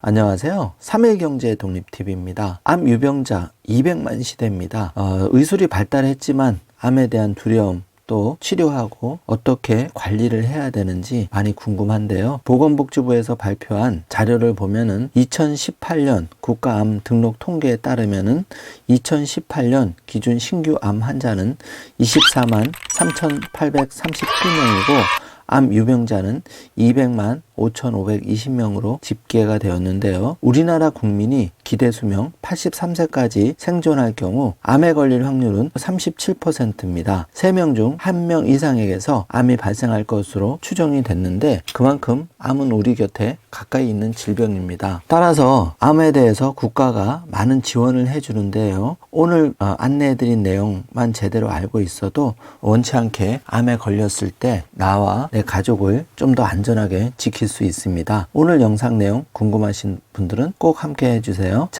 안녕하세요. 3일경제 독립TV입니다. 암 유병자 200만 시대입니다. 의술이 발달했지만 암에 대한 두려움 또 치료하고 어떻게 관리를 해야 되는지 많이 궁금한데요. 보건복지부에서 발표한 자료를 보면은 2018년 국가암 등록 통계에 따르면은 2018년 기준 신규 암 환자는 24만 3,837명이고 암 유병자는 200만 5,520명으로 집계가 되었는데요. 우리나라 국민이 기대 수명 83세까지 생존할 경우 암에 걸릴 확률은 37%입니다. 3명 중 1명 이상에게서 암이 발생할 것으로 추정이 됐는데 그만큼 암은 우리 곁에 가까이 있는 질병입니다. 따라서 암에 대해서 국가가 많은 지원을 해주는데요. 오늘 안내해드린 내용만 제대로 알고 있어도 원치 않게 암에 걸렸을 때 나와 내 가족을 좀 더 안전하게 지킬 수 있습니다. 오늘 영상 내용 궁금하신 분들은 꼭 함께 해주세요.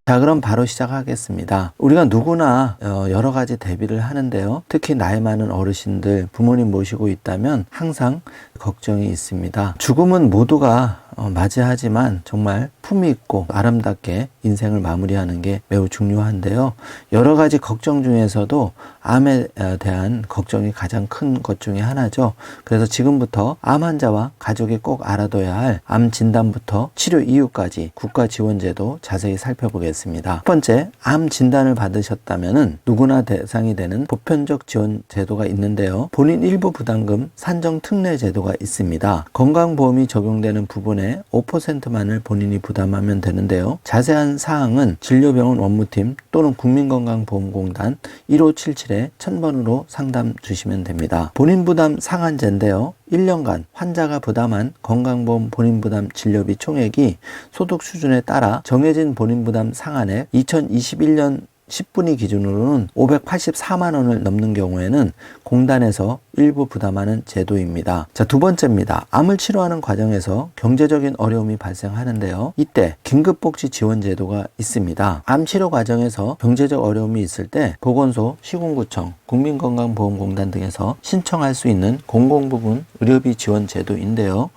자, 그럼 바로 시작하겠습니다. 우리가 누구나 여러 가지 대비를 하는데요. 특히 나이 많은 어르신들, 부모님 모시고 있다면 항상 걱정이 있습니다. 죽음은 모두가 맞이하지만 정말 품위 있고 아름답게 인생을 마무리하는 게 매우 중요한데요. 여러 가지 걱정 중에서도 암에 대한 걱정이 가장 큰 것 중에 하나죠. 그래서 지금부터 암 환자와 가족이 꼭 알아둬야 할 암 진단부터 치료 이유까지 국가 지원제도 자세히 살펴보겠습니다. 첫 번째, 암 진단을 받으셨다면은 누구나 대상이 되는 보편적 지원 제도가 있는데요. 본인 일부 부담금 산정 특례 제도가 있습니다. 건강보험이 적용되는 부분에 5%만을 본인이 부담하면 되는데요. 자세한 사항은 진료병원 원무팀 또는 국민건강보험공단 1577-1000번으로 상담 주시면 됩니다. 본인 부담 상한제인데요. 1년간 환자가 부담한 건강보험 본인부담 진료비 총액이 소득 수준에 따라 정해진 본인부담 상한액 2021년 10분위 기준으로는 584만 원을 넘는 경우에는 공단에서 일부 부담하는 제도입니다. 자, 두 번째입니다. 암을 치료하는 과정에서 경제적인 어려움이 발생하는데요. 이때 긴급복지 지원 제도가 있습니다. 암 치료 과정에서 경제적 어려움이 있을 때 보건소, 시군구청, 국민건강보험공단 등에서 신청할 수 있는 공공부문 의료비 지원 제도인데요.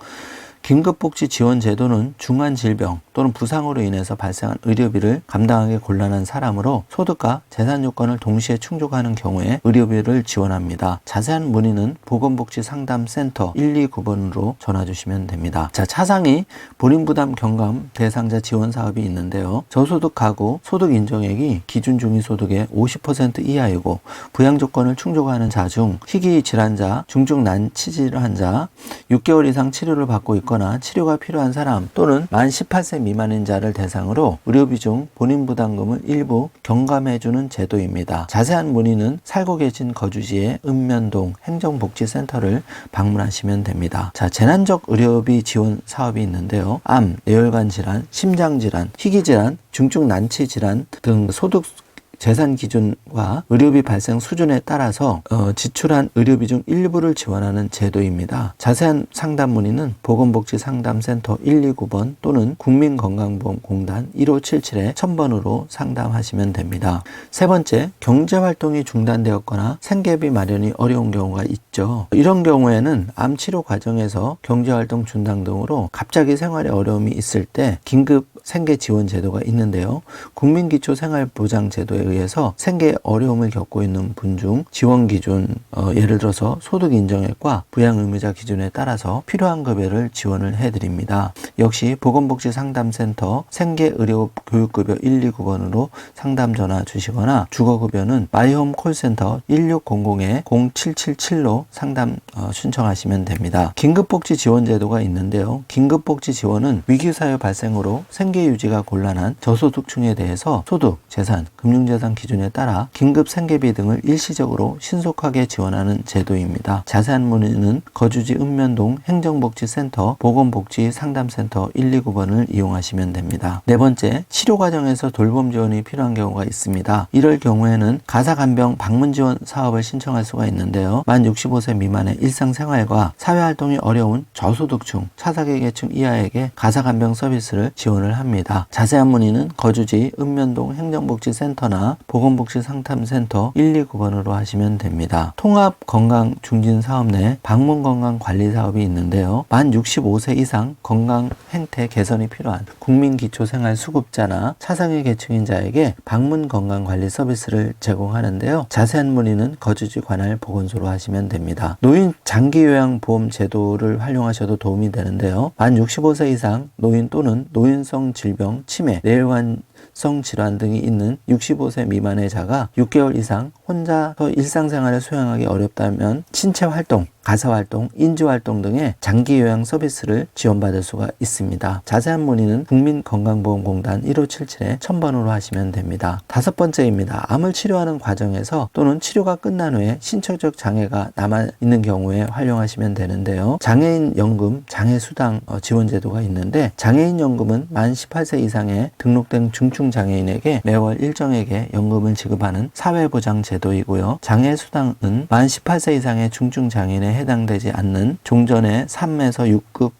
긴급복지 지원 제도는 중한 질병 또는 부상으로 인해서 발생한 의료비를 감당하기 곤란한 사람으로 소득과 재산 요건을 동시에 충족하는 경우에 의료비를 지원합니다. 자세한 문의는 보건복지상담센터 129번으로 전화 주시면 됩니다. 자, 차상위 본인부담 경감 대상자 지원 사업이 있는데요. 저소득 가구 소득 인정액이 기준 중위소득의 50% 이하이고 부양 조건을 충족하는 자 중 희귀 질환자, 중증 난치 질환자, 6개월 이상 치료를 받고 있고 치료가 필요한 사람 또는 만 18세 미만인 자를 대상으로 의료비 중 본인 부담금을 일부 경감해주는 제도입니다. 자세한 문의는 살고 계신 거주지의 읍면동 행정복지센터를 방문하시면 됩니다. 자, 재난적 의료비 지원 사업이 있는데요. 암, 뇌혈관 질환, 심장질환, 희귀질환, 중증 난치 질환 등 소득 재산 기준과 의료비 발생 수준에 따라서 지출한 의료비 중 일부를 지원하는 제도입니다. 자세한 상담 문의는 보건복지상담센터 129번 또는 국민건강보험공단 1577-1000번으로 상담하시면 됩니다. 세 번째, 경제활동이 중단되었거나 생계비 마련이 어려운 경우가 있죠. 이런 경우에는 암 치료 과정에서 경제활동 중단 등으로 갑자기 생활에 어려움이 있을 때 긴급 생계 지원 제도가 있는데요. 국민기초생활보장제도에 의해서 생계에 어려움을 겪고 있는 분 중 지원 기준, 예를 들어서 소득 인정액과 부양 의무자 기준에 따라서 필요한 급여를 지원을 해드립니다. 역시 보건복지상담센터 생계의료교육급여 129번으로 상담 전화 주시거나 주거급여는 마이홈 콜센터 1600-0777로 상담 신청하시면 됩니다. 긴급복지 지원 제도가 있는데요. 긴급복지 지원은 위기사유 발생으로 생계 유지가 곤란한 저소득층에 대해서 소득, 재산, 금융재산 기준에 따라 긴급 생계비 등을 일시적으로 신속하게 지원하는 제도입니다. 자세한 문의는 거주지 읍면동 행정복지센터 보건복지상담센터 129번을 이용하시면 됩니다. 네 번째, 치료 과정에서 돌봄 지원이 필요한 경우가 있습니다. 이럴 경우에는 가사간병 방문 지원 사업을 신청할 수가 있는데요. 만 65세 미만의 일상생활과 사회활동이 어려운 저소득층, 차사계 계층 이하에게 가사간병 서비스를 지원을 합니다. 자세한 문의는 거주지 읍면동 행정복지센터나 보건복지상담센터 129번으로 하시면 됩니다. 통합건강중진사업 내 방문건강관리사업이 있는데요. 만 65세 이상 건강 행태 개선이 필요한 국민기초생활수급자나 차상위 계층인 자에게 방문건강관리 서비스를 제공하는데요. 자세한 문의는 거주지 관할 보건소로 하시면 됩니다. 노인 장기요양보험 제도를 활용하셔도 도움이 되는데요. 만 65세 이상 노인 또는 노인성 질병, 치매, 뇌혈관성 질환 등이 있는 65세 미만의 자가 6개월 이상 혼자서 일상생활을 수행하기 어렵다면 신체활동, 가사활동, 인지활동 등의 장기요양 서비스를 지원받을 수가 있습니다. 자세한 문의는 국민건강보험공단 1577-1000번으로 하시면 됩니다. 5번째입니다. 암을 치료하는 과정에서 또는 치료가 끝난 후에 신체적 장애가 남아있는 경우에 활용하시면 되는데요. 장애인연금, 장애수당 지원제도가 있는데 장애인연금은 만 18세 이상의 등록된 중증장애인에게 매월 일정액의 연금을 지급하는 사회보장제도이고요. 장애수당은 만 18세 이상의 중증장애인의 해당되지 않는 종전의 3에서 6급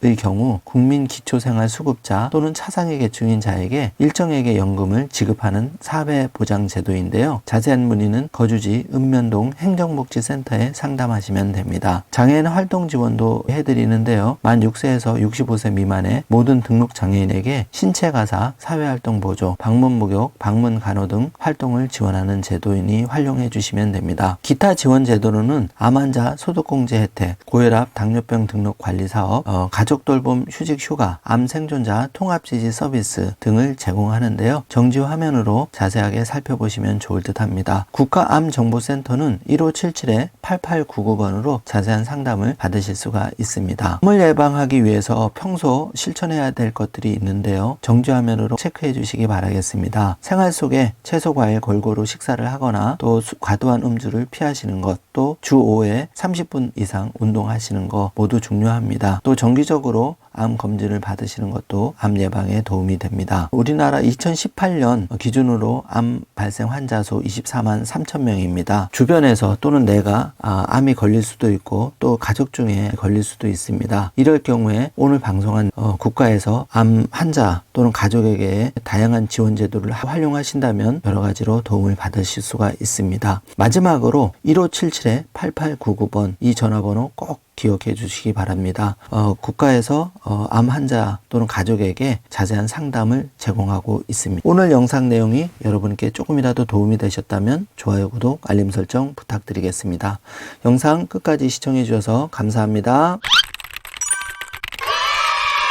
의 경우 국민기초생활수급자 또는 차상위 계층인 자에게 일정액의 연금을 지급하는 사회보장제도인데요. 자세한 문의는 거주지 읍면동 행정복지센터에 상담하시면 됩니다. 장애인 활동 지원도 해드리는데요. 만 6세에서 65세 미만의 모든 등록장애인에게 신체가사, 사회활동보조, 방문목욕, 방문간호 등 활동을 지원하는 제도이니 활용해 주시면 됩니다. 기타 지원제도로는 암환자 소득공제 혜택, 고혈압, 당뇨병 등록관리사업, 가족돌봄 휴직휴가, 암생존자 통합지지 서비스 등을 제공하는데요. 정지 화면으로 자세하게 살펴보시면 좋을 듯 합니다. 국가암정보센터는 1577-8899번으로 자세한 상담을 받으실 수가 있습니다. 암을 예방하기 위해서 평소 실천해야 될 것들이 있는데요. 정지 화면으로 체크해 주시기 바라겠습니다. 생활 속에 채소, 과일 골고루 식사를 하거나 또 과도한 음주를 피하시는 것, 또 주 5회 30분 이상 운동하시는 것 모두 중요합니다. 또 정기적으로 암 검진을 받으시는 것도 암 예방에 도움이 됩니다. 우리나라 2018년 기준으로 암 발생 환자 수 24만 3천 명입니다. 주변에서 또는 내가 암이 걸릴 수도 있고 또 가족 중에 걸릴 수도 있습니다. 이럴 경우에 오늘 방송한 국가에서 암 환자 또는 가족에게 다양한 지원 제도를 활용하신다면 여러 가지로 도움을 받으실 수가 있습니다. 마지막으로 1577-8899번 이 전화번호 꼭 기억해 주시기 바랍니다. 국가에서 암 환자 또는 가족에게 자세한 상담을 제공하고 있습니다. 오늘 영상 내용이 여러분께 조금이라도 도움이 되셨다면 좋아요, 구독, 알림 설정 부탁드리겠습니다. 영상 끝까지 시청해 주셔서 감사합니다.